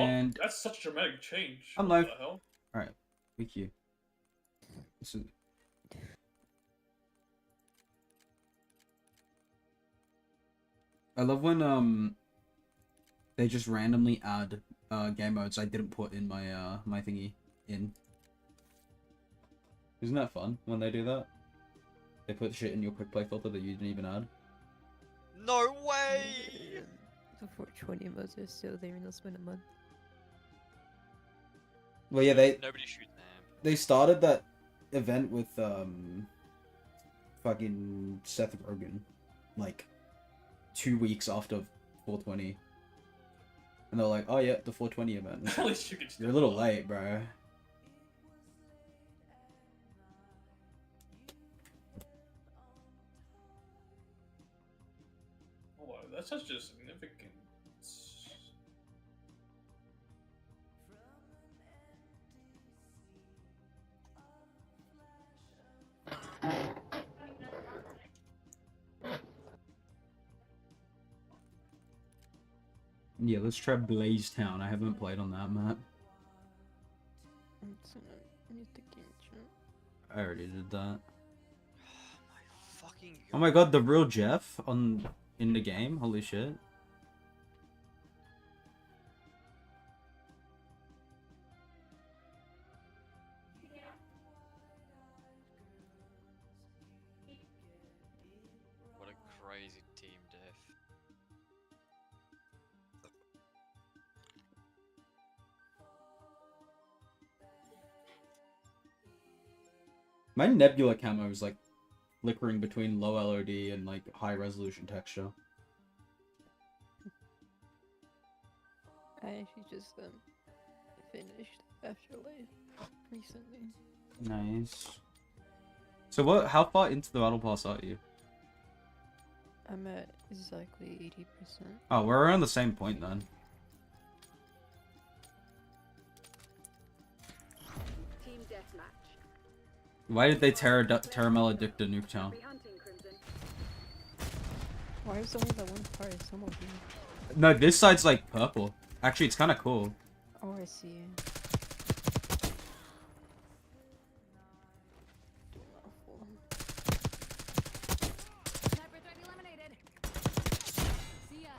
And That's such a dramatic change. I'm What live. the hell? All right, thank you. This is... I love when they just randomly add game modes I didn't put in my my thingy in. Isn't that fun when they do that? They put shit in your quick play filter that you didn't even add. No way! The 420 modes are still there and they'll spend a month. Well, yeah, Nobody shoot them. they started that event with fucking Seth Rogen, like 2 weeks after 420, and they're like, "Oh yeah, the 420 event." At least you can still You're a little late, bro. Oh, wow, that's such a significant. Yeah, let's try Blaze Town. I haven't played on that map. I need the game chat. I already did that. My fucking Oh my god, the real Jeff in the game. Holy shit. What a crazy team death. My Nebula camo is like flickering between low LOD and like high resolution texture. I actually just finished Afterlife recently. Nice. So what? How far into the battle pass are you? I'm at exactly 80%. Oh, we're around the same point then. Team deathmatch. Why did they Terramel Addicta Nuketown? Why is only that one part? Some of them. No, this side's like purple. Actually, it's kind of cool. Oh, I see. Sniper threat eliminated. See ya.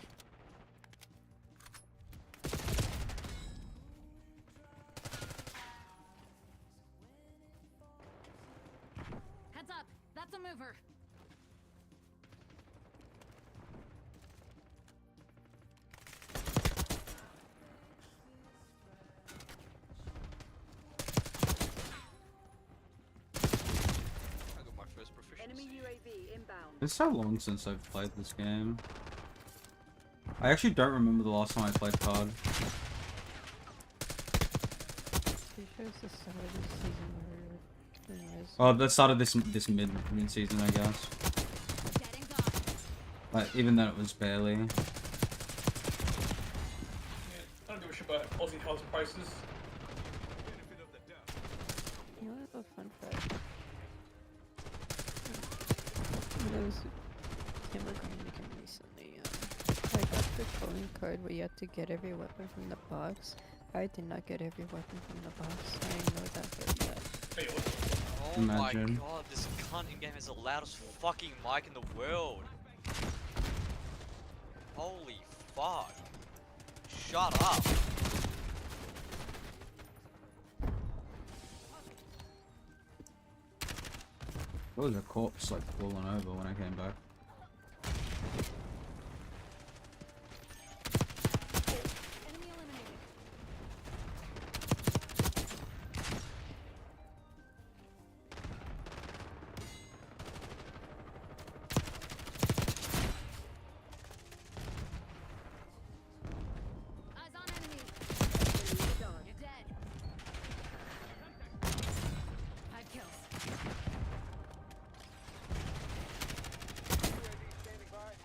Heads up. That's a mover. I got my first proficiency. Enemy UAV inbound. It's so long since I've played this game. I actually don't remember the last time I played COD. Pretty sure it's the start of this season where anyways. Oh, the start of this mid season, I guess. Dead and gone. But even then, it was barely. Yeah, I don't give a shit about Aussie house prices. You know what? A fun fact. When I was camera making recently, I got the calling card where you had to get every weapon from the box. I did not get every weapon from the box. I didn't know that for that. Hey, what? Oh Imagine. my god, this cunt in game has the loudest fucking mic in the world. Holy fuck. Shut up. There was a corpse like falling over when I came back. Enemy eliminated. Eyes on enemy. You're dead. 5 kills.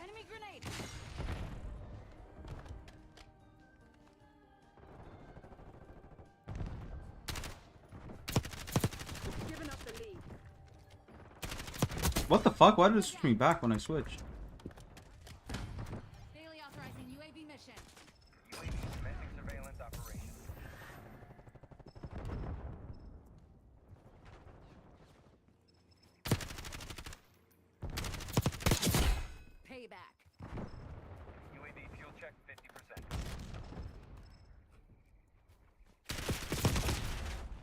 Enemy grenade. Giving up the lead. What the fuck? Why did it switch me back when I switched? Daily authorizing UAV mission. UAV commencing surveillance operation.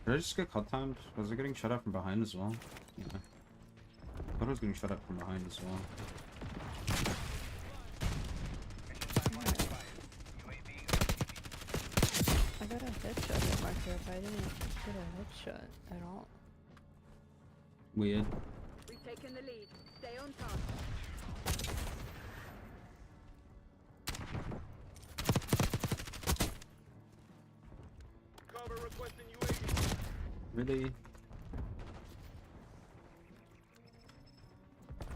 Did I just get cut timed? Was I getting shut up from behind as well? Yeah. I thought I was getting shut up from behind as well. I got a headshot at Marker, but I didn't get a headshot at all. Weird. We've taken the lead. Stay on task. Cover requesting UAV. Really?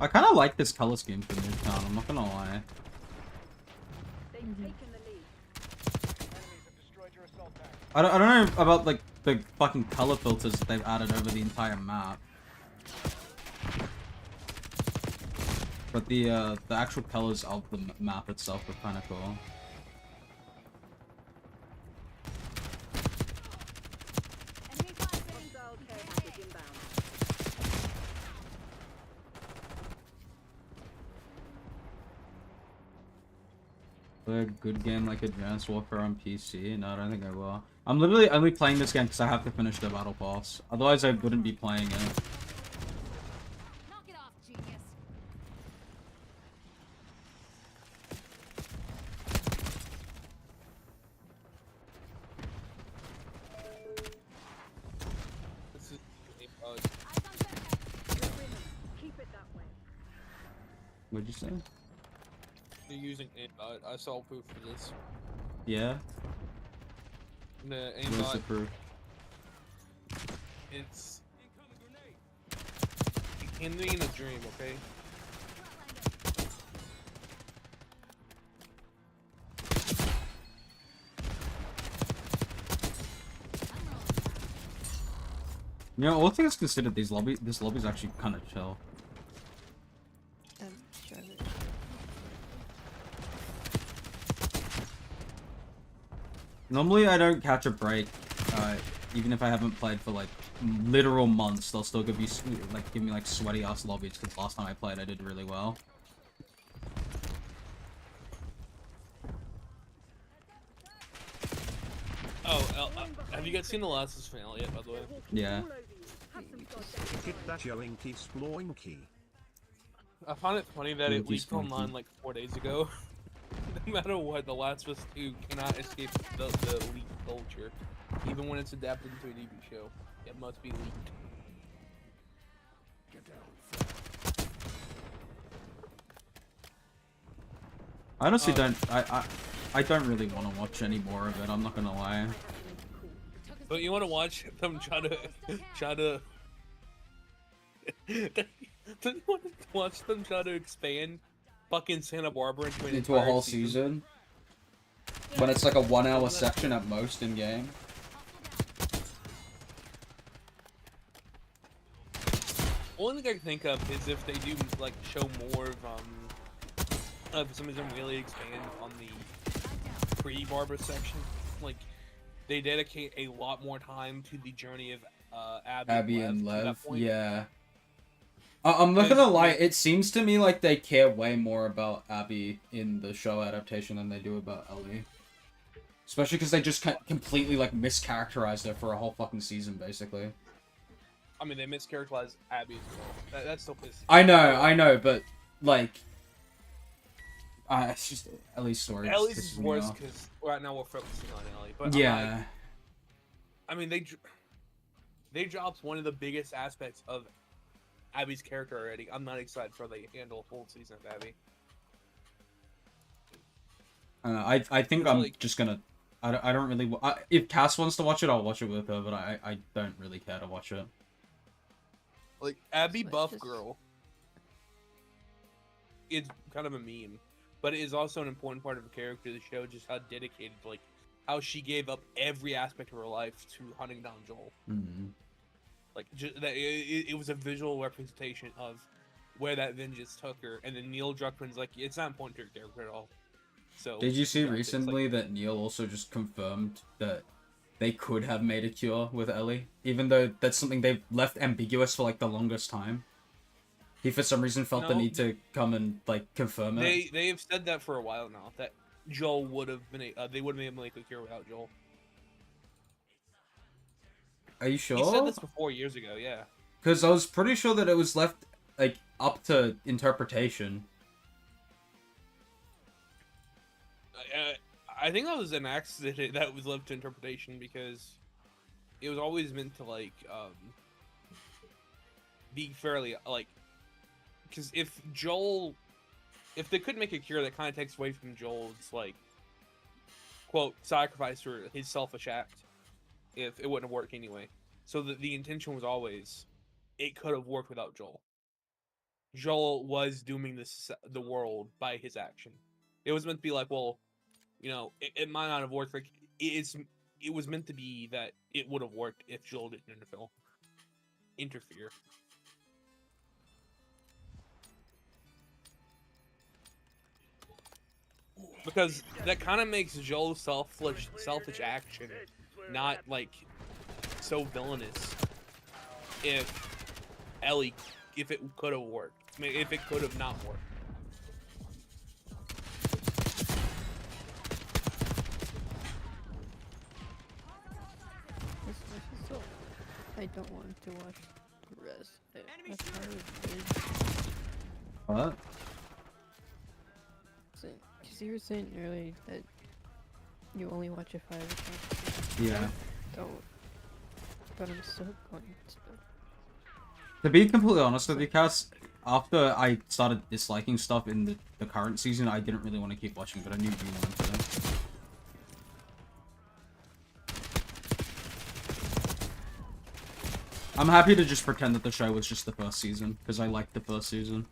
I kind of like this color scheme for Nuketown, I'm not gonna lie. They've Mhm. taken the lead. Enemies have destroyed your assault tank. I don't know about like the fucking color filters that they've added over the entire map. But the actual colors of the map itself are kind of cool. Enemy flashbang. Missile care package inbound. Play a good game like Advanced Warfare on PC? No, I don't think I will. I'm literally only playing this game because I have to finish the Battle Pass. Otherwise, I wouldn't be playing it. Knock it off, genius. This is Eyes on suspect. You're winning. Keep it that way. What'd you say? you're using aimbot. I saw proof for this. Yeah? The Where's the aimbot, proof? it's it can be in a dream, okay? You know, all things considered, this lobby's actually kind of chill. Sure. Normally, I don't catch a break, even if I haven't played for like literal months. They'll still give you give me like sweaty ass lobbies because last time I played, I did really well. Oh, have you guys seen the last season finale yet, by the way? Yeah. Hit that yoinky sploinky. I found it funny that it Winky leaked splunky. online like 4 days ago. No matter what, The Last of Us 2 cannot escape the leak culture. Even when it's adapted into a TV show, it must be leaked. I honestly don't. I don't really want to watch any more of it. I'm not gonna lie. But you want to watch them try to don't you want to watch them try to expand fucking Santa Barbara into an Into a entire whole season. When it's like a 1 hour section at most in game. Only thing I can think of is if they do like show more of some of them really expand on the pre-Barbara section. Like they dedicate a lot more time to the journey of Abby and to that Lev. point. Yeah. I'm not gonna Because lie. it- It seems to me like they care way more about Abby in the show adaptation than they do about Ellie. Especially because they just completely like mischaracterized her for a whole fucking season, basically. I mean, they mischaracterized Abby as well. That's still pissing. I know, but like, it's just Ellie's story. just Ellie's pisses is me worse off. because right now we're focusing on Ellie. But Yeah, I mean, they dropped one of the biggest aspects of Abby's character already. I'm not excited for the handle a full season of Abby. I think It's I'm like- just gonna. I don't really. If Cass wants to watch it, I'll watch it with her. But I don't really care to watch it. Like Abby Like, Buff just- Girl is kind of a meme, but it is also an important part of the character of the show. Just how dedicated, like how she gave up every aspect of her life to hunting down Joel. Mm-hmm. Like that, it was a visual representation of where that vengeance took her. And then Neil Druckmann's like, it's not important to her character at all. So Did you see yeah, it's like- recently that Neil also just confirmed that they could have made a cure with Ellie, even though that's something they've left ambiguous for like the longest time? He for some reason felt the No. need to come and like confirm it. They have said that for a while now that Joel would have been they would have been able to make a cure without Joel. Are you He said sure? this before years ago. Yeah. Because I was pretty sure that it was left like up to interpretation. I think that was an accident that was left to interpretation because it was always meant to like be fairly like because if they couldn't make a cure that kind of takes away from Joel's like quote sacrifice for his selfish act, if it wouldn't have worked anyway. So the intention was always it could have worked without Joel. Joel was dooming the world by his action. It was meant to be like, well, you know, it might not have worked. Like it was meant to be that it would have worked if Joel didn't interfere. Because that kind of makes Joel's selfish action not like so villainous. If it could have worked, I mean, if it could have not worked. I don't want to watch the rest. That's how it is. What? Because you were saying earlier that you only watch if I have a Yeah. don't. But I'm still going to. To be completely honest with you, Cass, after I started disliking stuff in the current season, I didn't really want to keep watching, but I knew you wanted to. I'm happy to just pretend that the show was just the first season, because I liked the first season.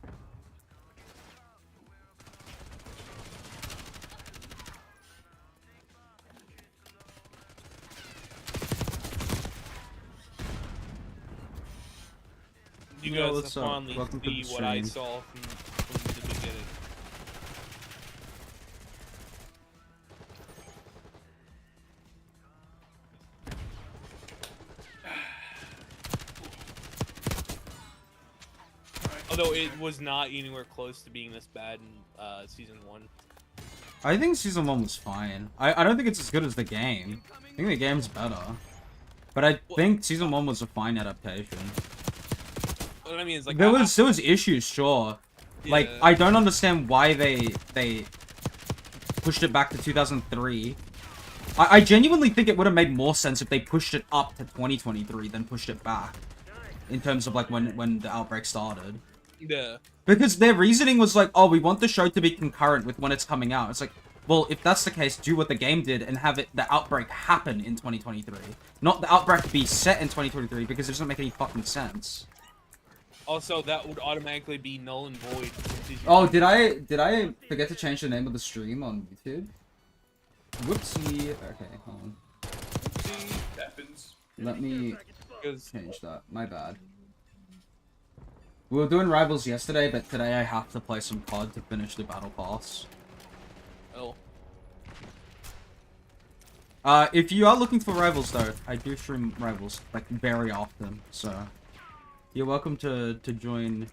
You Yo, guys what's have up? fondly Welcome to see the what I stream. saw from the beginning. Although it was not anywhere close to being this bad in season 1. I think season 1 was fine. I don't think it's as good as the game. I think the game's better. But I think season 1 was a fine adaptation. What I mean is like There was issues, sure. Like, Yeah. I don't understand why they pushed it back to 2003. I genuinely think it would have made more sense if they pushed it up to 2023 than pushed it back. In terms of, like, when the outbreak started. Yeah. Because their reasoning was like, oh, we want the show to be concurrent with when it's coming out. It's like, well, if that's the case, do what the game did and have the outbreak happen in 2023. Not the outbreak be set in 2023, because it doesn't make any fucking sense. Also, that would automatically be null and void. from season Oh, 1. did I forget to change the name of the stream on YouTube? Whoopsie. Okay, hold on. Happens. Let me Because change that. My bad. We were doing Rivals yesterday, but today I have to play some COD to finish the Battle Pass. oh, If you are looking for Rivals, though, I do stream Rivals, like, very often, so... You're welcome to join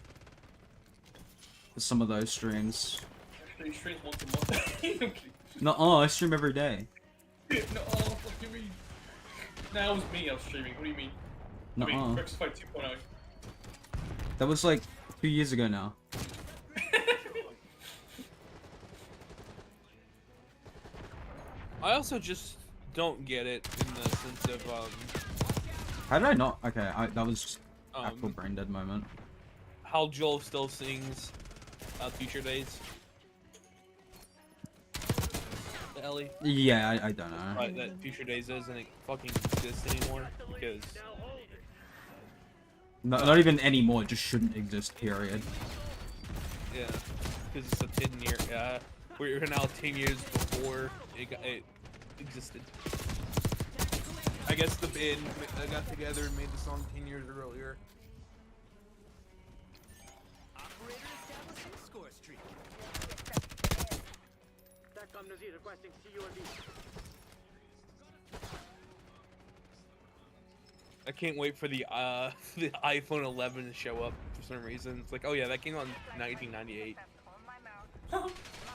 some of those streams. Actually, he streams once a month. No, I stream every day. No, what do you mean? Nah, it was me I was streaming. What do you mean? I mean, Nuh-uh. Rectify 2.0. That was like 2 years ago now. I also just don't get it in the sense of How did I not? Okay, that was just actual um brain dead moment. how Joel still sings Future Days. The Ellie, Yeah, I don't know. right? That Future Days doesn't fucking exist anymore because Not even anymore, it just shouldn't exist, period. yeah, because it's a 10-year. We're now 10 years before it existed. I guess the band got together and made the song 10 years earlier. requesting CURV. I can't wait for the the iPhone 11 to show up for some reason. It's like, oh yeah, that came out in 1998.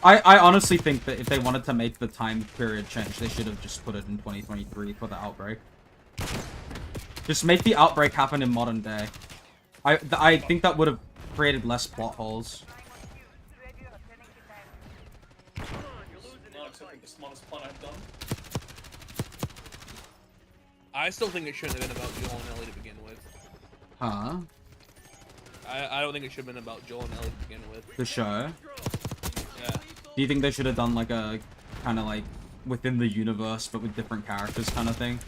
I honestly think that if they wanted to make the time period change, they should have just put it in 2023 for the outbreak. Just make the outbreak happen in modern day. I think that would have created less plot holes. Not exactly the smartest plan I've done. I still think it shouldn't have been about Joel and Ellie to begin with. Huh? I don't think it should have been about Joel and Ellie to begin with. The show? Yeah. Do you think they should have done like a kind of like within the universe but with different characters kind of thing?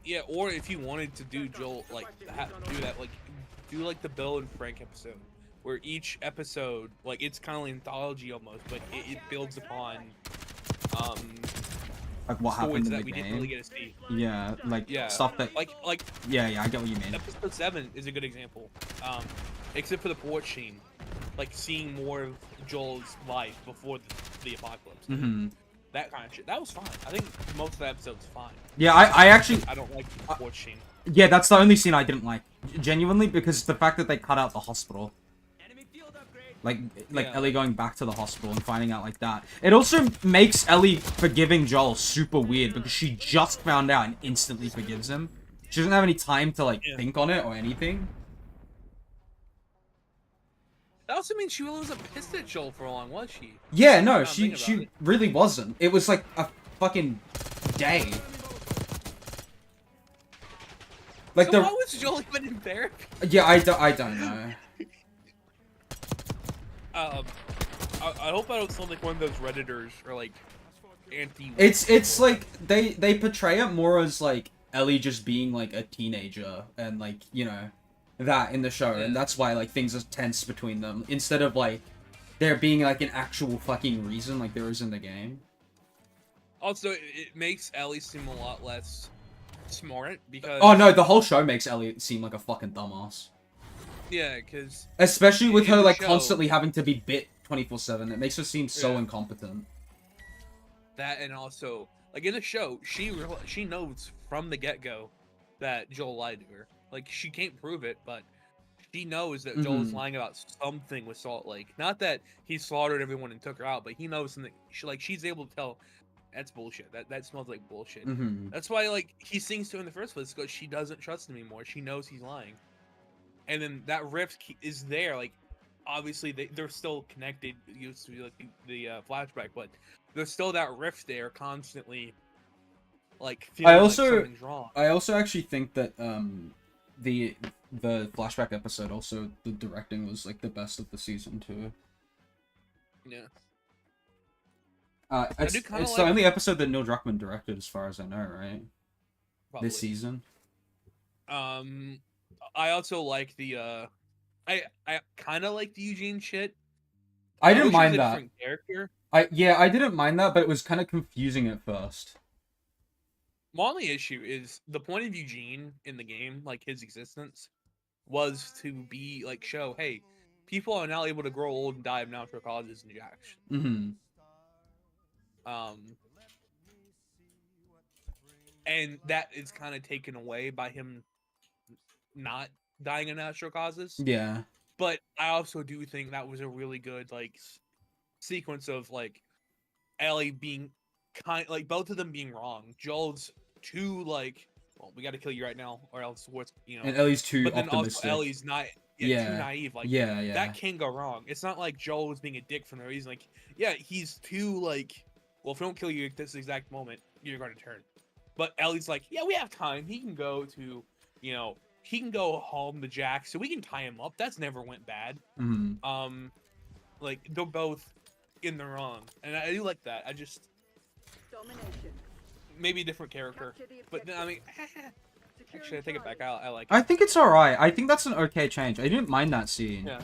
Yeah, or if you wanted to do Joel, like, do that, like, do like the Bill and Frank episode, where each episode, like, it's kind of like an anthology almost, but it builds upon, Like what happened in that the we game? didn't really get to see. Yeah, like Yeah, stuff that. like Yeah, I get what you mean. episode 7 is a good example. Except for the porch scene, like seeing more of Joel's life before the apocalypse. Mm-hmm. That kind of shit. That was fine. I think most of the episode's fine. Yeah, I actually. I don't like the porch scene. Yeah, that's the only scene I didn't like. Genuinely, because the fact that they cut out the hospital. Like Yeah. Ellie going back to the hospital and finding out like that. It also makes Ellie forgiving Joel super weird because she just found out and instantly forgives him. She doesn't have any time to like think on it or anything. That also means she wasn't pissed at Joel for long, was she? Yeah, no, I'm thinking she about it. really wasn't. It was like a fucking day. Like So the why was Joel even in therapy? yeah, I don't know. I hope I don't sound like one of those Redditors or like anti. It's like they portray it more as like Ellie just being like a teenager and like, you know, that in the show, and that's why like things are tense between them instead of like there being like an actual fucking reason like there is in the game. Also, it makes Ellie seem a lot less smart because. Oh no, the whole show makes Ellie seem like a fucking dumbass. Yeah, because. Especially with In her the like show- constantly having to be bit 24/7. It makes her seem so Yeah. incompetent. That and also like in the show, she knows from the get-go that Joel lied to her. Like she can't prove it, but she knows that Joel's Mhm. lying about something with Salt Lake. Not that he slaughtered everyone and took her out, but he knows something. She's able to tell that's bullshit. That smells like bullshit. Mm-hmm. That's why like he sings to her in the first place because she doesn't trust him anymore. She knows he's lying, and then that rift is there. Like obviously they're still connected. It used to be like the flashback, but there's still that rift there constantly. Like feeling like something's wrong. I also actually think that the flashback episode also the directing was like the best of the season too. Yeah. It's do kinda the like- only episode that Neil Druckmann directed, as far as I know, right? Probably. This season. I also like the I kind of like the Eugene shit. I didn't wish it was mind a that. different character. I didn't mind that, but it was kind of confusing at first. My only issue is the point of Eugene in the game, like his existence, was to be like show, hey, people are now able to grow old and die of natural causes in Jax. Mm-hmm. And that is kind of taken away by him not dying of natural causes. Yeah. But I also do think that was a really good like sequence of like Ellie being like both of them being wrong. Joel's too like, well, we got to kill you right now, or else what's And Ellie's too But then optimistic. also Ellie's not too Yeah. naive. Like yeah. that can go wrong. It's not like Joel was being a dick for no reason. Like yeah, he's too like, well, if we don't kill you at this exact moment, you're going to turn. But Ellie's like, yeah, we have time. He can go to, you know, he can go home to Jack, so we can tie him up. That's never went bad. Mm-hmm. Like they're both in the wrong, and I do like that. I just maybe a different character, but I mean, actually, I take it back. I like it. I think it's alright. I think that's an okay change. I didn't mind that scene. Yeah.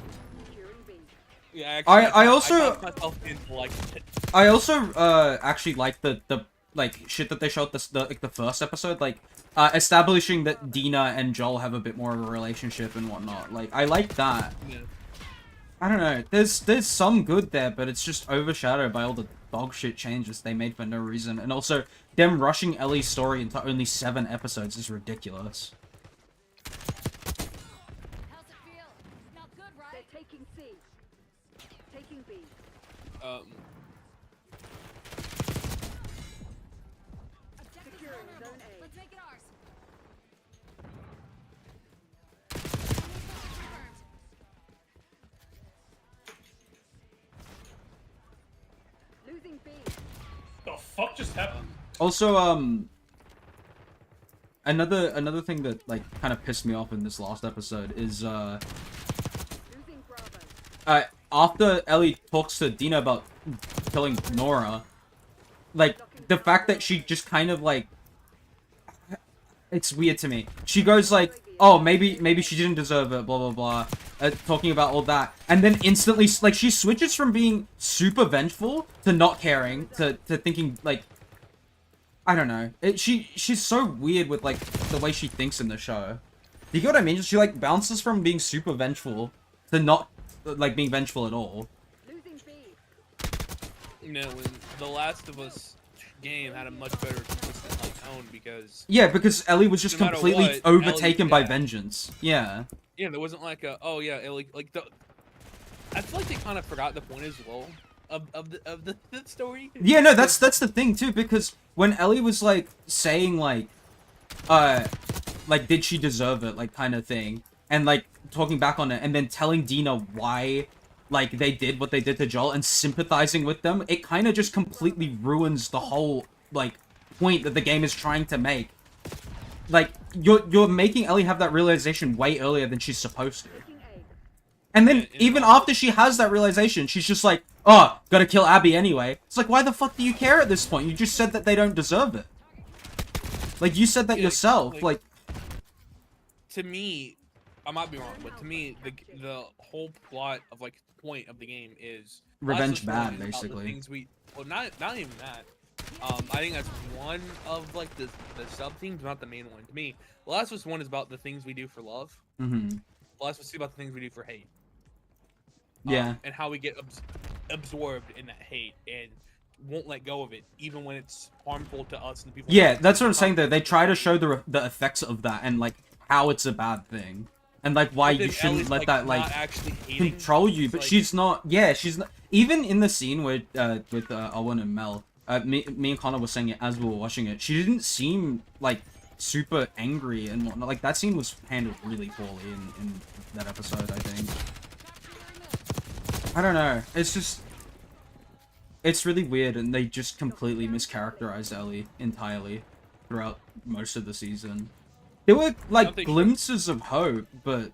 Yeah. Actually, I also- talked myself into like it. I also actually like the like shit that they showed the first episode, like establishing that Dina and Joel have a bit more of a relationship and whatnot. Like I like that. Yeah. I don't know. There's some good there, but it's just overshadowed by all the dog shit changes they made for no reason, and also them rushing Ellie's story into only 7 episodes is ridiculous. How's it feel? Smell good, right? They're taking C. Taking B. Objective Securing vulnerable. zone A. Let's make it ours. fuck just happened? Also, another thing that like kind of pissed me off in this last episode is Losing Bravo. after Ellie talks to Dina about killing Nora, like the fact that she just kind of like, it's weird to me. She goes like, oh, maybe she didn't deserve it, blah blah blah, talking about all that, and then instantly like she switches from being super vengeful to not caring to thinking like, I don't know. She's so weird with like the way she thinks in the show. Do you get what I mean? She like bounces from being super vengeful to not like being vengeful at all. Losing B. You know, when The Last of Us game had a much better consistent like tone because Yeah, because Ellie was just No matter completely what, overtaken Ellie- by yeah. vengeance. Yeah. yeah, there wasn't like a oh yeah, like the. I feel like they kind of forgot the point as well of the story. Yeah, no, that's the thing too, because when Ellie was like saying like did she deserve it, like kind of thing, and like talking back on it, and then telling Dina why like they did what they did to Joel and sympathizing with them, it kind of just completely ruins the whole like point that the game is trying to make. Like you're making Ellie have that realization way earlier than she's supposed to. Taking A. And then even after she has that realization, she's just like, oh, gotta kill Abby anyway. It's like, why the fuck do you care at this point? You just said that they don't deserve it. Like, you said that Yeah, yourself. Like, To me, I might be wrong, but to me, the whole plot of like point of the game is Revenge Last of Us bad, One is about the basically. Things we, well, not even that. I think that's one of like the sub themes, not the main one. To me, The Last of Us 1 is about the things we do for love. mm-hmm. The Last of Us 2 about the things we do for hate. Yeah. And how we get absorbed in that hate and won't let go of it, even when it's harmful to us and the people. Yeah, that's what I'm saying though. They try to show the effects of that and like how it's a bad thing. And like why But then you shouldn't Ellie's, let that not like actually hating. control you, It's but like- she's not. Yeah, she's not. Even in the scene with Owen and Mel, me and Connor were saying it as we were watching it. She didn't seem like super angry and whatnot. Like that scene was handled really poorly in that episode. I think. I don't know. It's just. It's really weird, and they just completely mischaracterized Ellie entirely throughout most of the season. There were like Don't they- glimpses of hope, but.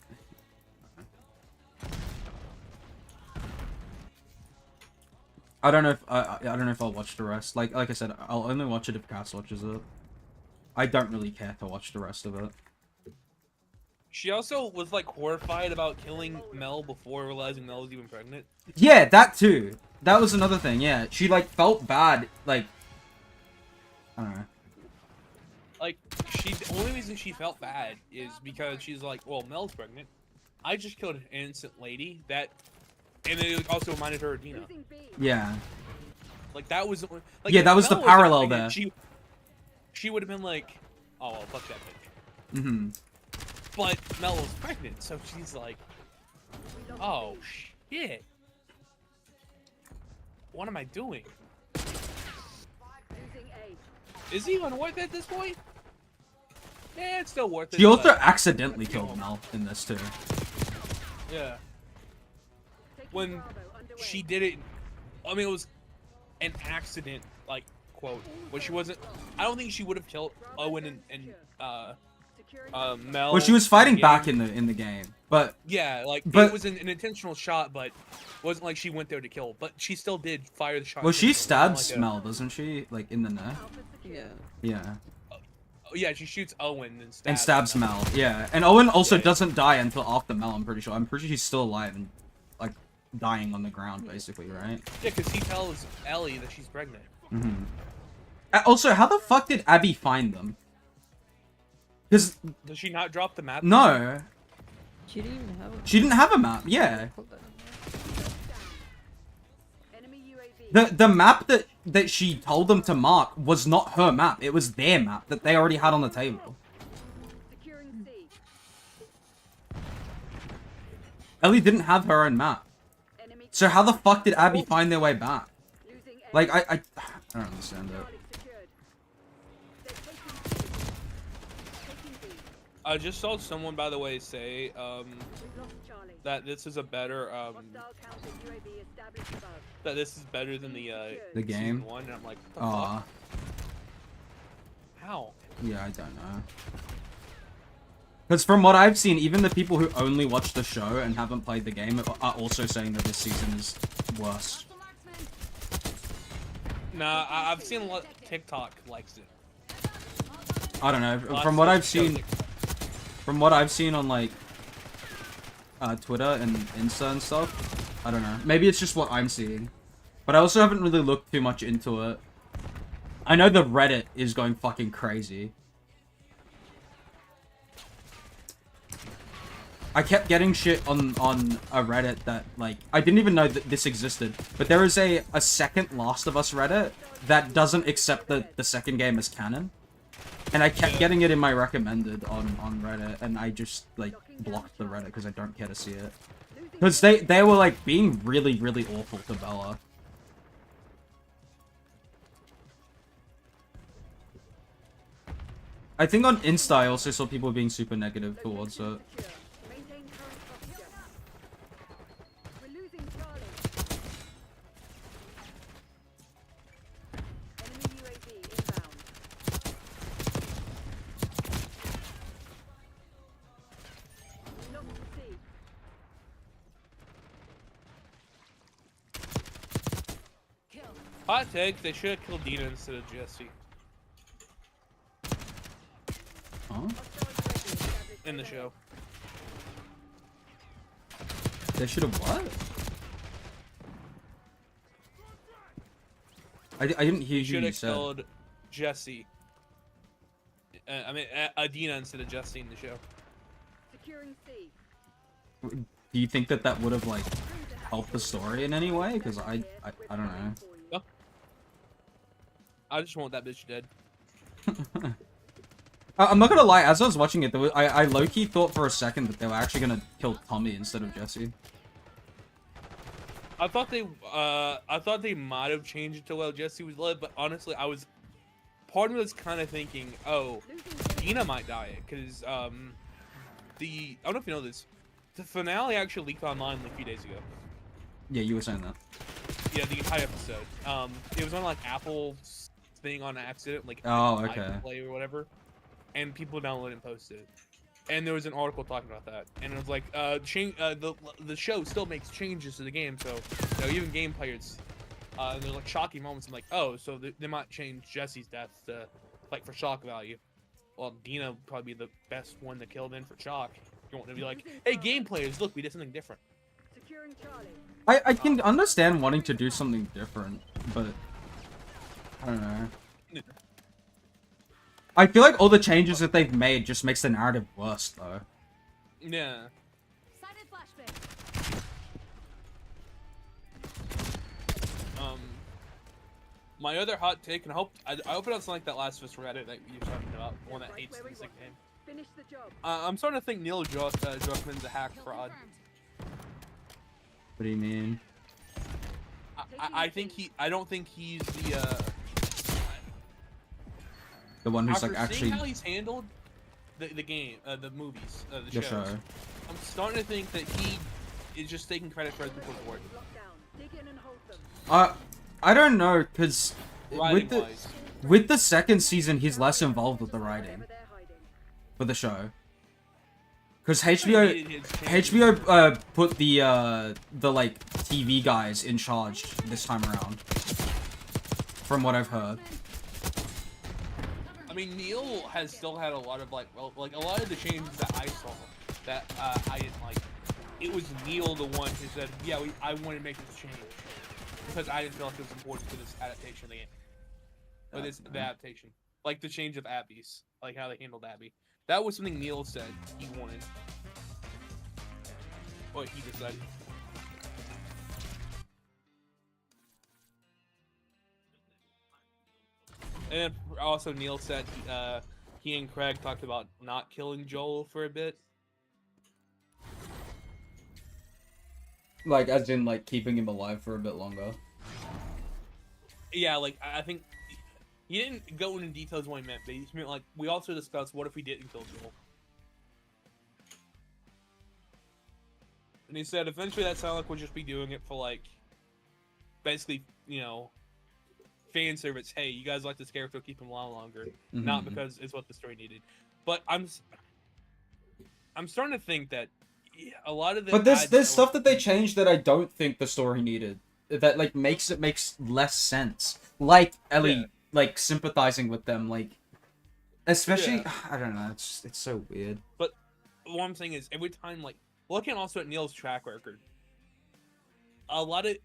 I don't know if I don't know if I'll watch the rest. Like I said, I'll only watch it if Cass watches it. I don't really care to watch the rest of it. She also was like horrified about killing Mel before realizing Mel was even pregnant. Yeah, that too. That was another thing. Yeah, she like felt bad. Like I don't know. Like the only reason she felt bad is because she's like, well, Mel's pregnant. I just killed an innocent lady that, and it also reminded her of Dina. Losing B. Yeah. Like that was like, Yeah, if that was the Mel wasn't parallel pregnant, there. She would have been like, oh well, fuck that bitch. Mm-hmm. But Mel was pregnant, so she's like, oh shit. What am I doing? Losing A. Is it even worth it at this point? Yeah, it's still worth it. She also but- accidentally killed Mel in this too. Yeah. Taking When Bravo underway. she did it, I mean, it was an accident, like, quote. But she wasn't, I don't think she would have killed Owen and Securing Mel. Well, she was fighting game. back in the game, but Yeah, like, but- it was an intentional shot, but it wasn't like she went there to kill. But she still did fire the shot. well, she intentionally, stabs like a- Mel, doesn't she? Like in the neck. Alpha secure. Yeah. Yeah. Oh, yeah, she shoots Owen and stabs. And stabs Mel. Yeah. And Owen also Yeah. doesn't die until after Mel. I'm pretty sure. I'm pretty sure he's still alive and like dying on the ground, basically, right? Yeah, because he tells Ellie that she's pregnant. Mm-hmm. Also, how the fuck did Abby find them? Because Does she not drop the map? no, She didn't even have a. she didn't have a map. Yeah. Hold on. Enemy UAV. The map that she told them to mark was not her map. It was their map that they already had on the table. Securing C. Ellie didn't have her own map. Enemy So how the fuck did Abby find their way back? losing A. Like I don't understand it. Charlie secured. They're taking B. Taking B. I just saw someone, by the way, say We've lost Charlie. that this is a better Hostile counter UAV established above. that this is better than the The game? season 1, and I'm like, what the Aw. fuck? How? Yeah, I don't know. Because from what I've seen, even the people who only watch the show and haven't played the game are also saying that this season is worse. Hostile marksman. Nah, I've seen a lot. TikTok likes it. I don't know. Lots From what of I've seen, TikTok. from what I've seen on like Twitter and Insta and stuff, I don't know. Maybe it's just what I'm seeing, but I also haven't really looked too much into it. I know the Reddit is going fucking crazy. I kept getting shit on a Reddit that, like, I didn't even know that this existed. But there is a second Last of Us Reddit that doesn't accept the second game as canon. And I kept getting it in my recommended on Reddit, and I just, like, blocked the Reddit because I don't care to see it. Because they were, like, being really, really awful to Bella. I think on Insta I also saw people being super negative towards it. Maintain current posture. We're losing Charlie. Enemy UAV inbound. We lost the sea. Hot take: they should have killed Dina instead of Jesse Huh? in the show. They should have what? I didn't hear you Should you have said. killed Jesse. I mean, Adina instead of Jesse in the show. Securing C. Do you think that that would have, like, helped the story in any way? Because I don't know. No. I just want that bitch dead. I'm not gonna lie, as I was watching it, I low-key thought for a second that they were actually gonna kill Tommy instead of Jesse. I thought they might have changed it to well Jesse was led, but honestly, part of me was kind of thinking, oh, Dina might die, because I don't know if you know this, the finale actually leaked online like a few days ago. Yeah, you were saying that. Yeah, the entire episode. It was on like Apple's thing on accident, like Oh, Live okay. Play or whatever, and people downloaded and posted it. And there was an article talking about that, and it was like, the show still makes changes to the game, so you know, even game players, and there's like shocking moments. I'm like, oh, so they might change Jesse's death to, like, for shock value. Well, Dina would probably be the best one to kill then for shock. You want to be like, hey, game players, look, we did something different. Securing Charlie. I can understand wanting to do something different, but I don't know. I feel like all the changes that they've made just makes the narrative worse, though. Yeah. Sighted flashbang. My other hot take, and I hope it doesn't like that Last of Us Reddit that you were talking about, the one that hates the sick game. Finish the job. I'm starting to think Neil Druckmann's a hack Kill fraud. confirmed. What do you mean? I don't think he's The one who's, after like, seeing actually how he's handled the game, the movies, the the shows, show. I'm starting to think that he is just taking credit for other people's work. Lockdown. Dig in and hold them. I don't know, because Writing wise. with the second season, he's less involved with the writing Wherever they're hiding. for the show. Because Needed his change. HBO put the like TV guys in charge this time around. From what I've heard. I mean, Neil has still had a lot of like a lot of the changes that I saw that I didn't like. It was Neil the one who said, "Yeah, I want to make this change because I didn't feel like it was important for this adaptation of the game, or this the adaptation, like the change of Abby's, like how they handled Abby. That was something Neil said he wanted, what he decided." And then also Neil said he and Craig talked about not killing Joel for a bit. Like, as in, like, keeping him alive for a bit longer. Yeah, like I think he didn't go into details what he meant, but he meant like we also discussed what if we didn't kill Joel. And he said eventually that Silent would just be doing it for like, basically, you know, fan service. Hey, you guys like this character, keep him a lot longer. Not because it's what the story needed. But I'm starting to think that a lot of the But there's stuff that they changed that I don't think the story needed. That like makes less sense. Like Ellie like sympathizing with them, like especially I don't know, it's so weird. But what I'm saying is every time, like, looking also at Neil's track record, a lot of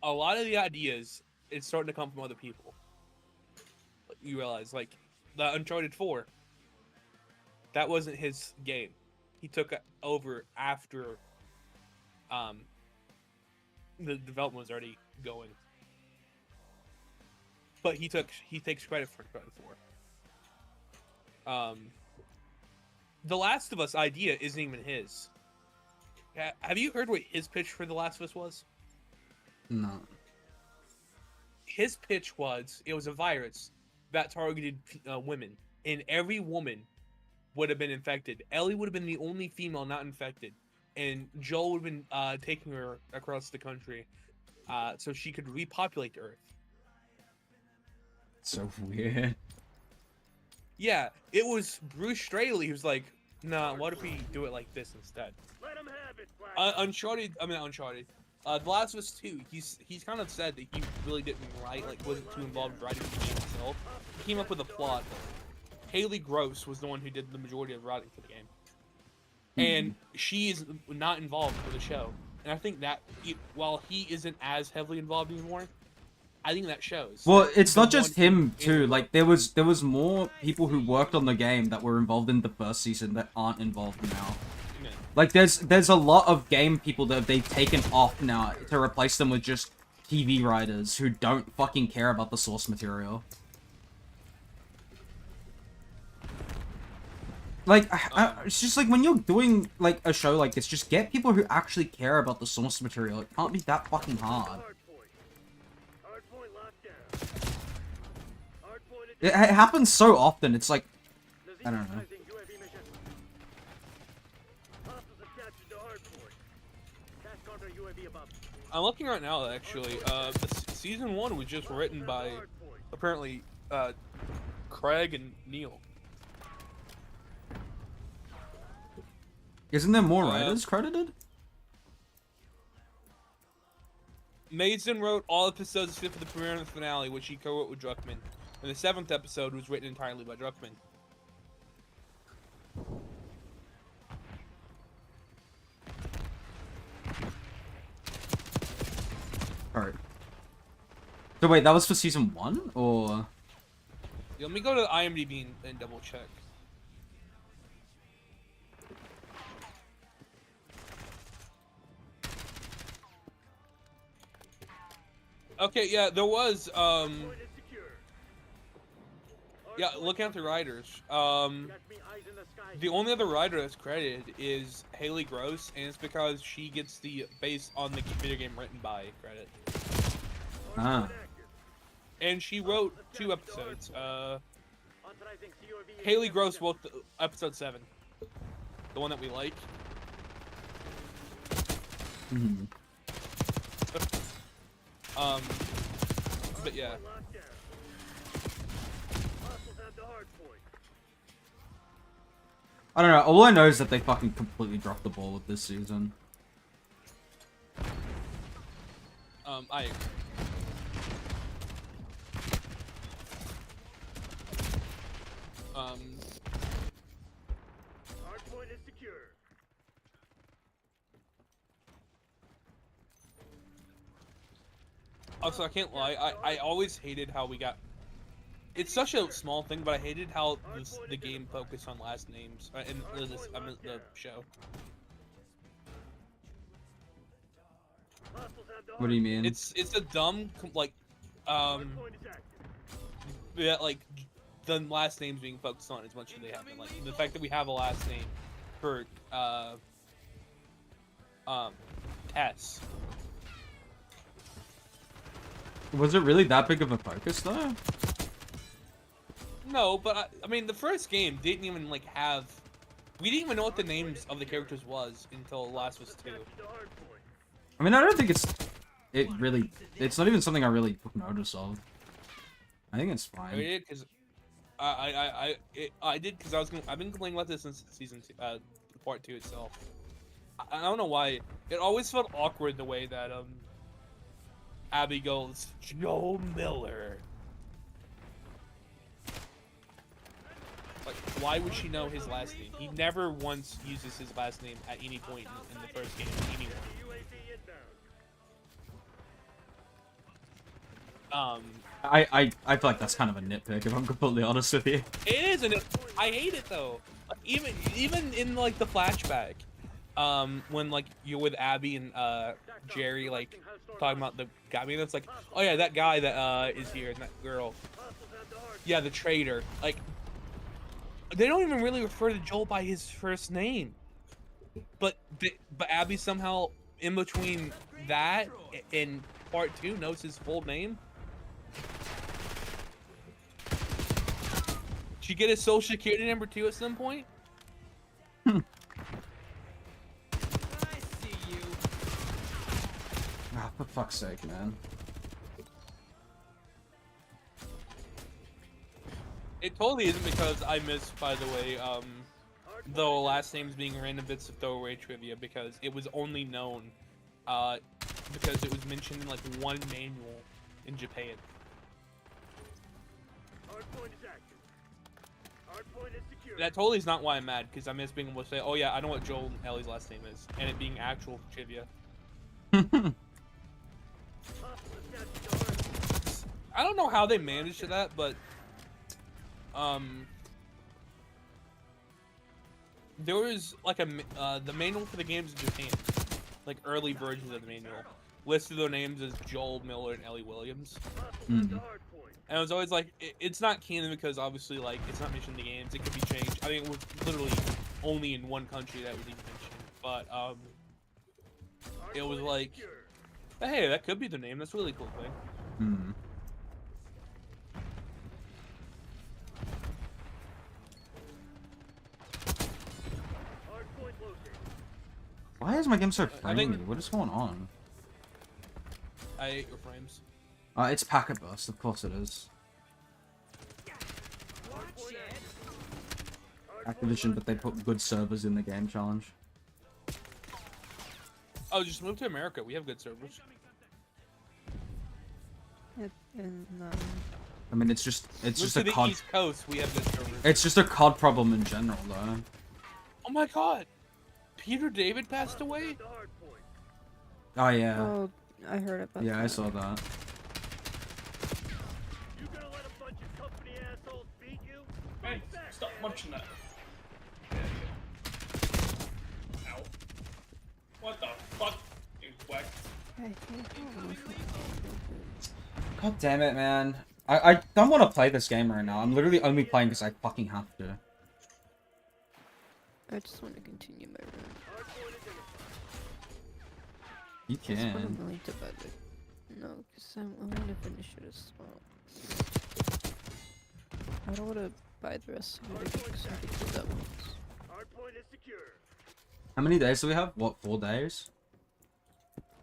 the ideas it's starting to come from other people. Like, you realize, like, the Uncharted 4, that wasn't his game. He took it over after the development was already going. But he takes credit for Uncharted 4. The Last of Us idea isn't even his. Have you heard what his pitch for The Last of Us was? No. His pitch was, it was a virus that targeted women, and every woman would have been infected. Ellie would have been the only female not infected, and Joel would have been taking her across the country so she could repopulate the Earth. So weird. Yeah, it was Bruce Straley who's like, nah, what if we do it like this instead? Let him have it, Flash. Uncharted. The Last of Us 2, he's kind of said that he really didn't write, like, wasn't too involved in writing the game himself. He came up with a plot. Haley Gross was the one who did the majority of writing for the game. And she is not involved with the show. And I think that, while he isn't as heavily involved anymore, I think that shows. Well, it's not just him too. Like there was more people who worked on the game that were involved in the first season that aren't involved now. Yeah. Like there's a lot of game people that they've taken off now to replace them with just TV writers who don't fucking care about the source material. Like, it's just like when you're doing like a show like this, just get people who actually care about the source material. It can't be that fucking hard. Hardpoint locked down. Hardpoint It happens so often. It's like, I don't know. UAV mission. Hostiles attached to hardpoint. Task counter UAV above. I'm looking right now, actually. Season 1 was just written by, apparently, Craig and Neil. Isn't there more writers credited? Mason wrote all episodes except for the premiere and the finale, which he co-wrote with Druckmann. And the 7th episode was written entirely by Druckmann. Alright. So wait, that was for season 1? Or... Yeah, let me go to IMDb and double check. Okay, yeah, there was, yeah, look at the writers. The only other writer that's credited is Haley Gross, and it's because she gets the based on the video game written by credit. Ah. And she wrote 2 episodes. Haley Gross wrote episode 7. The one that we like. Mm-hmm. But yeah. I don't know, all I know is that they fucking completely dropped the ball with this season. I agree. Hardpoint is secure. Also, I can't lie, I always hated how we got... It's such a small thing, but I hated how the game focused on last names, in the show. What do you mean? It's a dumb, like, yeah, like, the last names being focused on as much as they have been. Like, the fact that we have a last name for, Tess. Was it really that big of a focus, though? No, but I mean, the first game didn't even, like, have We didn't even know what the names of the characters was until Last of Us 2. I mean, I don't think it's not even something I really took notice of. I think it's I fine. did because I did because I've been complaining about this since season 2, part 2 itself. I don't know why. It always felt awkward the way that Abby goes, Joe Miller. Like, why would she know his last name? He never once uses his last name at any point in the first game. Anywhere. I feel like that's kind of a nitpick, if I'm completely honest with you. It is, and I hate it though. Like, even in like the flashback, when like you're with Abby and Jerry, like talking about the guy, I mean, it's like, oh yeah, that guy that is here and that girl, yeah, the traitor. Like, they don't even really refer to Joel by his first name, but Abby somehow in between that and part 2 knows his full name. Did you get his social security number too at some point? Ah, for fuck's sake, man. It totally isn't because I missed, by the way, the last names being random bits of throwaway trivia, because it was only known, because it was mentioned in like one manual in Japan. Hardpoint is active. Hardpoint is secure. That totally is not why I'm mad, because I miss being able to say, oh yeah, I know what Joel and Ellie's last name is, and it being actual trivia. I don't know how they managed to that, but there was like the manual for the games in Japan, like early versions of the manual, listed their names as Joel Miller and Ellie Williams. Mm. And it was always like, it's not canon because obviously like it's not mentioned in the games. It could be changed. I mean, it was literally only in one country that was even mentioned, but it was like, hey, that could be the name. That's a really cool thing. Hmm. Why is my game so I think- framey? What is going on? I hate your frames. It's packet burst, of course it is. Activision, but they put good servers in the game challenge. Oh, just move to America. We have good servers. And I mean, it's just Move a to the COD. East Coast. We have good servers. It's just a COD problem in general, though. Oh my God, Peter David passed away. Oh yeah. oh, I heard about Yeah, that. I saw that. You gonna let a bunch of company assholes beat you? Hey, stop munching that. Ow. What the fuck? You whack. I hate how God damn it, man. I don't want to play this game right now. I'm literally only playing because I fucking have to. I just want to continue my run. You That's what I'm can. willing to buy the... No, because I want to finish it as well. I don't want to buy the rest of it because I can do that once. Hardpoint is secure. How many days do we have? What, 4 days?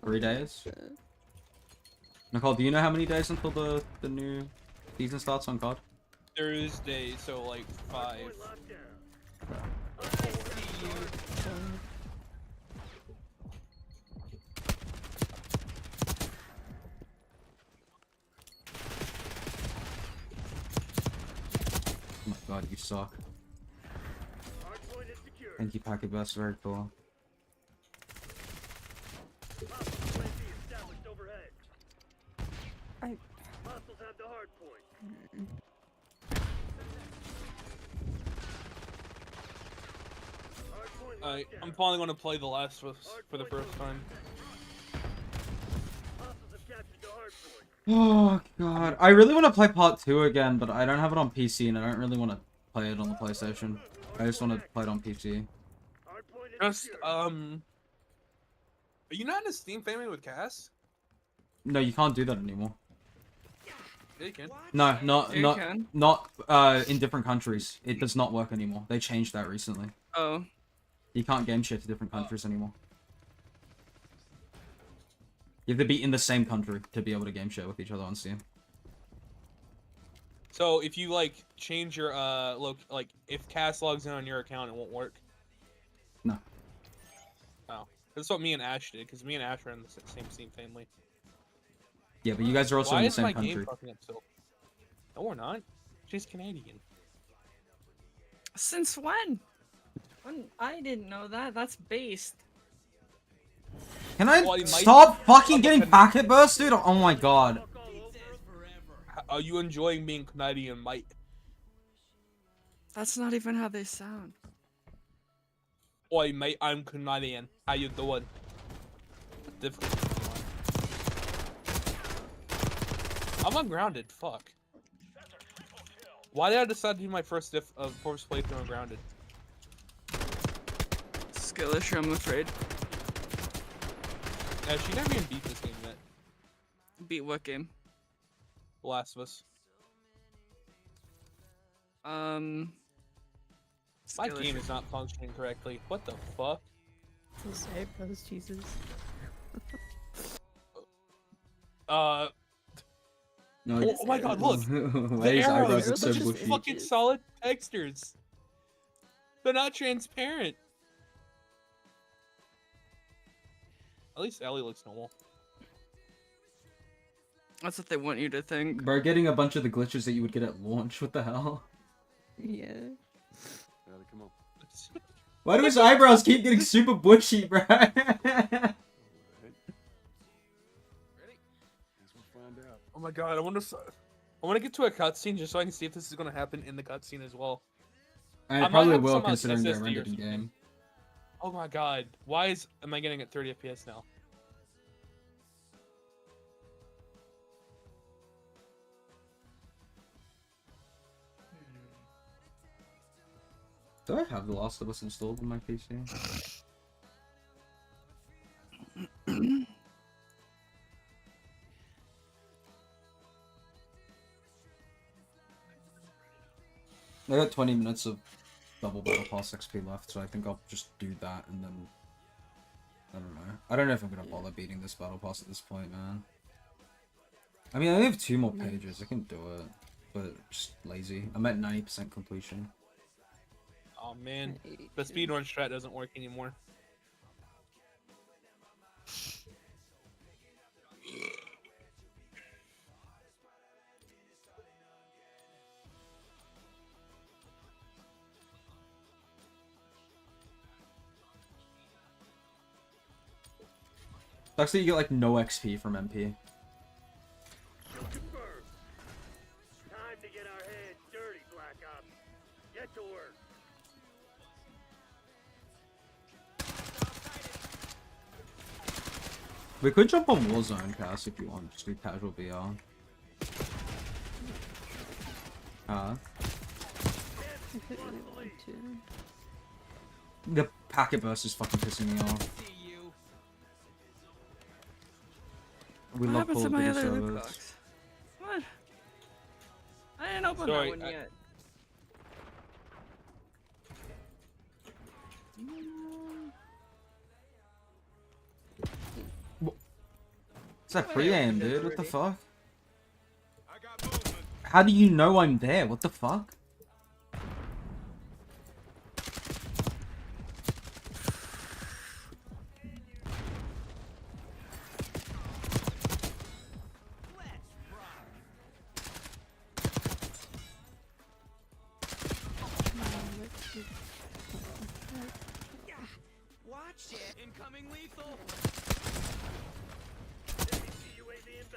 3 days? Nicole, do you know how many days until the new season starts on COD? Thursday, so like 5. Hardpoint locked down. Oh my god, you suck. Hardpoint is secure. Thank you, Packet Burst. Very cool. Hostile UAV established overhead. I- Hostiles have the hardpoint. Hardpoint locked down. I'm finally going to play The Last of Us for the first time. Hostiles have captured the hardpoint. Oh god. I really want to play part 2 again, but I don't have it on PC and I don't really want to play it on the PlayStation. I just want to play it on PC. Hardpoint is Just secure. are you not in a Steam family with Cass? No, you can't do that anymore. Yeah, you can. No, You can. not in different countries. It does not work anymore. They changed that recently. Oh. You can't game share to different countries anymore. You have to be in the same country to be able to game share with each other on Steam. So if you like change your like if Cass logs in on your account, it won't work. No. Oh, that's what me and Ash did, because me and Ash are in the same Steam family. Yeah, but you guys are also Why in the is same my country. game fucking up so? No, we're not. She's Canadian. Since when? When I didn't know that. That's based. Can I Well, you might- stop fucking getting packet burst, dude? Oh my god. Are you enjoying being Canadian, mate? That's not even how they sound. Oi, mate, I'm Canadian. How you doing? Difficult. I'm ungrounded. Fuck. Why did I decide to do my first playthrough ungrounded? Skill issue, I'm afraid. Yeah, she never even beat this game yet. Beat what game? The Last of Us. My Skill game issue. is not functioning correctly. What the fuck? Those eyebrows, Jesus. No, Oh my god, look! Larry's arrows eyebrows are are so just bushy. fucking solid textures. They're not transparent. At least Ellie looks normal. That's what they want you to think. Bro, getting a bunch of the glitches that you would get at launch. What the hell? Yeah. Come on. Why do his eyebrows keep getting super bushy, bro? Ready? Guess we'll find out. Oh my god, I want to get to a cutscene just so I can see if this is gonna happen in the cutscene as well. I might probably have will, some, considering they're SSD or rendered in something. game. Oh my god, am I getting at 30 FPS now? Do I have The Last of Us installed on my PC? I got 20 minutes of double battle pass XP left, so I think I'll just do that and then... I don't know. I don't know if I'm gonna bother beating this battle pass at this point, man. I mean, I only have 2 more pages. I can do it, but just lazy. I'm at 90% completion. Oh man, the speedrun strat doesn't work anymore. Sucks that you get like no XP from MP. Confirmed. Time to get our heads dirty, Black Ops. Get to work. We could jump on Warzone, Cass, if you want. Just do casual VR. If I really want to. The packet burst is fucking pissing me off. We What love happened Call to of my Duty other loot servers. box? What? I didn't open Sorry, that one yet. It's that Oh, yeah, pre-aim, we did dude. What the already. fuck? How do you know I'm there? What the fuck?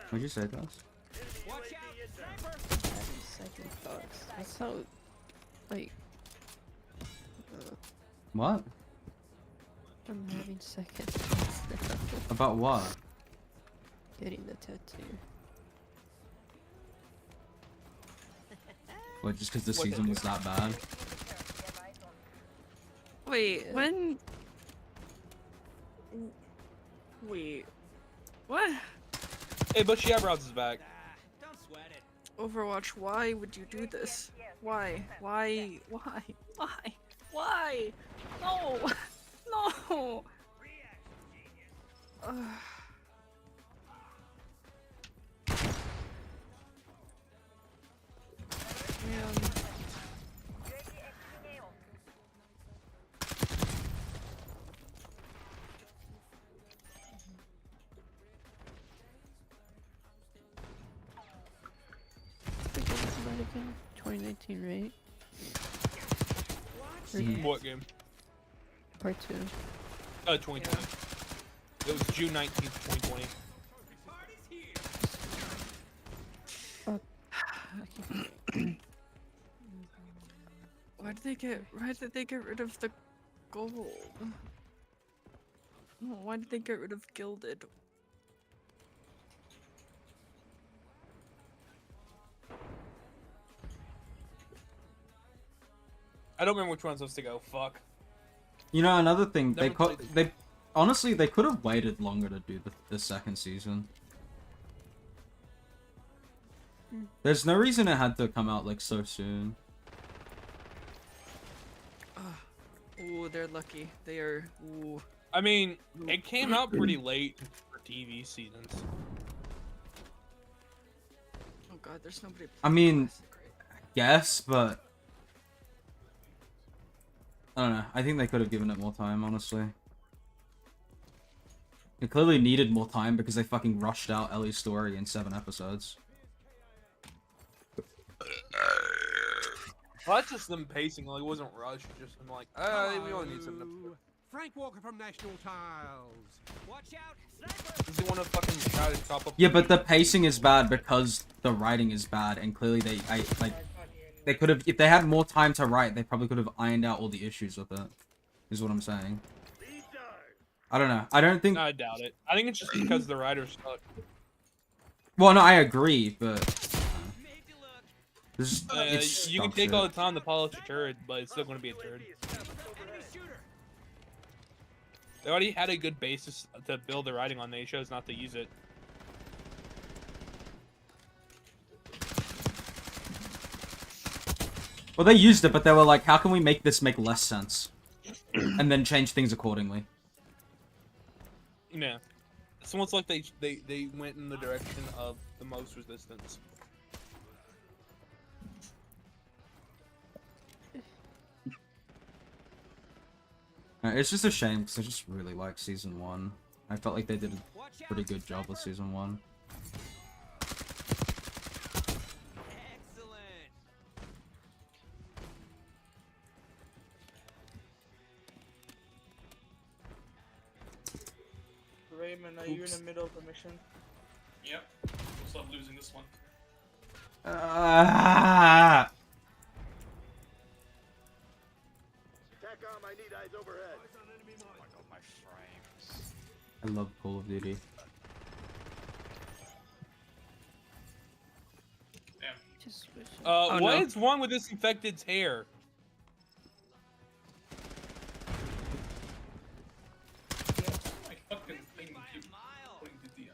What'd you say, Gus? Second thoughts. That's how, like, What? I'm having second thoughts now. About what? Getting the tattoo. What, just because the season was that bad? Wait, when? Wait, what? Hey, Bushy Eyebrows is back. Overwatch, why would you do this? Why? Why? Why? Why? Why? No! No! Ugh. Man. What game is that again? 2019, right? What game? Part 2. 2020. It was June 19th, 2020. Why did they get rid of the gold? Why did they get rid of gilded? I don't remember which one's supposed to go. Fuck. You know, another thing, Never played it. they honestly they could have waited longer to do the second season. There's no reason it had to come out like so soon. Ooh, they're lucky. They are. Ooh. I mean, it came out pretty late for TV seasons. Oh god, there's nobody. I mean, yes, but I don't know. I think they could have given it more time, honestly. It clearly needed more time because they fucking rushed out Ellie's story in 7 episodes. Well, that's just them pacing. Like, it wasn't rushed. Just I'm like, we only need some. Frank Walker from National Tiles. Watch out, Does he want to fucking try to chop up? Yeah, but the pacing is bad because the writing is bad, and clearly they could have, if they had more time to write, they probably could have ironed out all the issues with it. Is what I'm saying. I don't know. I don't think. I doubt it. I think it's just because the writers suck. Well, no, I agree, but it's You can dumb take shit. all the time to polish a turd, but it's still going to be a turd. They already had a good basis to build the writing on. They chose not to use it. Well, they used it, but they were like, how can we make this make less sense? And then change things accordingly. Yeah. It's almost like they went in the direction of the most resistance. It's just a shame because I just really like season 1. I felt like they did a pretty good job with season 1. Raymond, are you in the middle of a mission? Yep. We'll stop losing this one. Ah! TACOM, I need eyes overhead. I love Call of Duty. Damn. Just wish What no. is wrong with this infected's hair? My fucking thing keep putting the I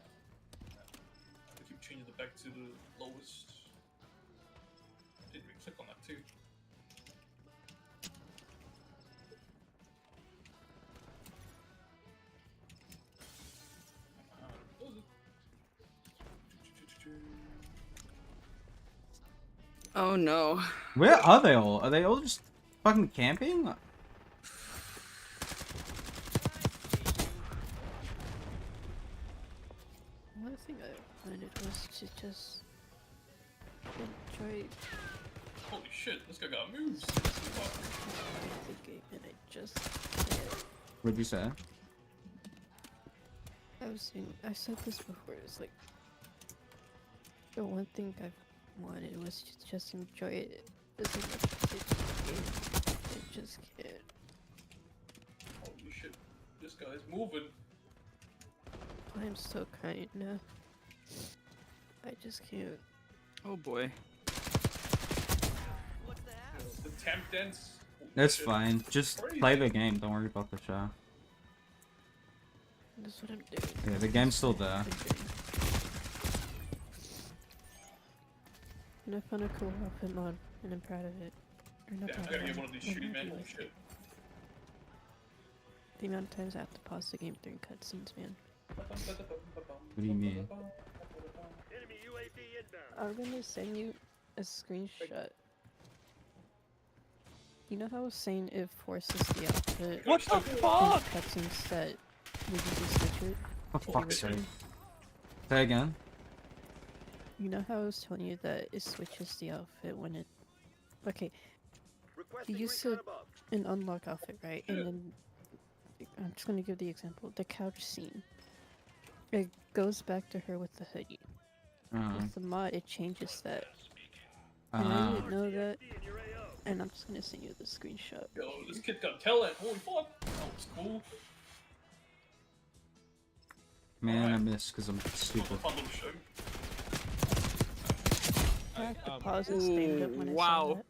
keep changing it back to the lowest. Didn't even click on that too. Oh no. Where are they all? Are they all just fucking camping? One thing I wanted was to just enjoy Holy shit, this guy got moves. the game, and I just can't. What'd you say? I said this before, it's like the one thing I've wanted was to just enjoy it as much as I can. I just can't. Holy shit, this guy's moving. I'm so kind now. I just can't. Oh boy. The temp dance. Holy It's shit. fine. Just Crazy. play the game. Don't worry about the show. That's what I'm doing. Yeah, the game's still there. And I found a cool outfit mod, and I'm proud of it. Or not Yeah, I proud gotta of get it, one of these I'm shooting happy manual with it. shit. The amount of times I have to pause the game during cutscenes, man. What do you mean? Enemy UAV inbound. I'm gonna send you a screenshot. You know how I was saying it forces the outfit What the in fuck? cutscenes that we just switch it For to the fuck's sake. original? Say again? You know how I was telling you that it switches the outfit when it... Okay, Requesting you recon said above. an unlock outfit, right? And then... I'm just gonna give the example. The couch scene. It goes back to her with the hoodie. With the mod, it changes that. And I didn't know that. in your AO. And I'm just gonna send you the screenshot. Yo, this kid got talent. Holy fuck. That was cool. Man, I missed because I'm It was a stupid. fun little show. I have to pause and stand up when I wow.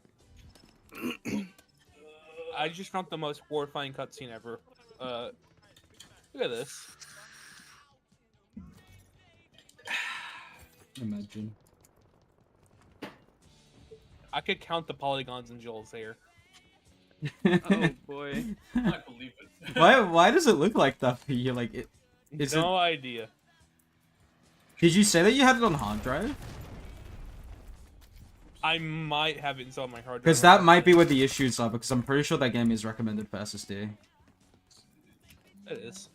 saw that. I just found the most horrifying cutscene ever. Look at this. Imagine. I could count the polygons in Joel's hair. Oh boy. I believe it. Why does it look like that for you? Like, is No idea. Did you say that you had it on hard drive? I might have it installed on my hard drive. Because that might be where the issues are, because I'm pretty sure that game is recommended for SSD. It is.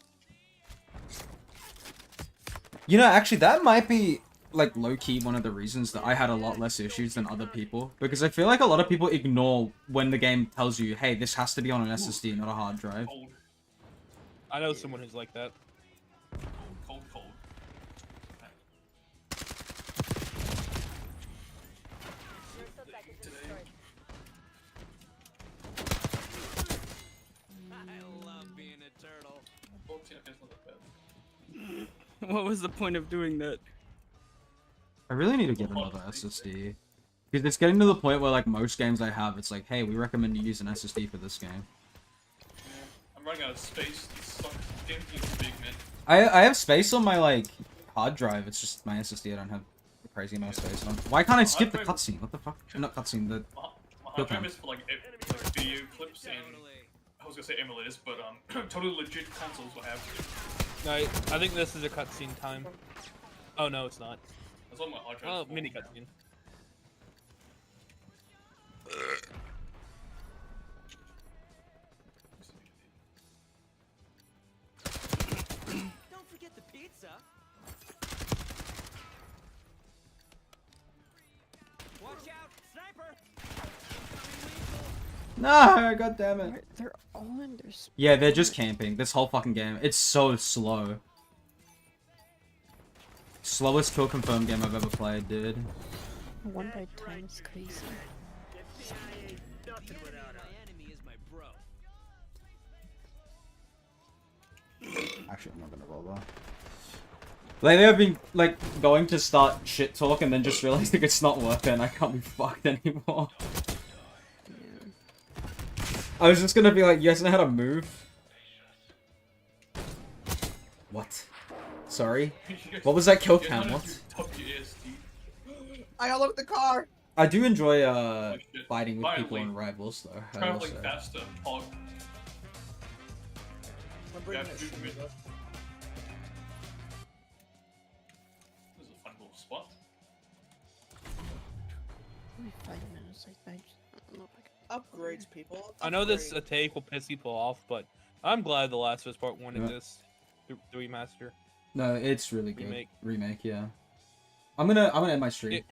You know, actually, that might be, like, low-key one of the reasons that I had a lot less issues than other people. Because I feel like a lot of people ignore when the game tells you, hey, this has to be on an SSD, not a hard drive. Cold, I know someone who's like that. cold, cold. Today, I love being a turtle. well, TNF is not that bad. What was the point of doing that? I really need to get another SSD. Because it's getting to the point where, like, most games I have, it's like, hey, we recommend you use an SSD for this game. Yeah, I'm running out of space. This sucks. Game's getting too big, man. I have space on my, like, hard drive. It's just my SSD I don't have a crazy amount of space on. Why can't I skip the cutscene? What the fuck? Not cutscene, the... My Kill hard drive cam. is for like video clips and I was gonna say emulators, but totally legit consoles will have. No, I think this is a cutscene time. Oh no, it's not. That's what my hard drive. Oh, is for. mini cutscene. Don't forget the pizza. Watch out, sniper! No, god damn it. They're all in their Yeah, they're just camping. This whole fucking game. It's so slow. Slowest kill confirmed game I've ever played, dude. 1 by 10 is crazy. FBI ain't nothing without us. My enemy is my bro. Actually, I'm not gonna roll that. Lately, I've been, like, going to start shit talk and then just realizing it's not worth it and I can't be fucked anymore. I was just gonna be like, you guys know how to move? What? Sorry? What was that kill cam? What? I got the car. I do enjoy, shit. fighting with people Finally. in Rivals, though. I will Traveling say. faster, hog. I'm bringing Yeah, that shoot shit me. up. This is a fun little spot. Only 5 minutes, I just don't know if I can... Upgrades, people. I know this Upgrade. take will piss people off, but I'm glad The Last of Us Part 1 Yeah. exists. The remaster. No, it's really good. Remake. Remake, yeah. I'm gonna end my stream.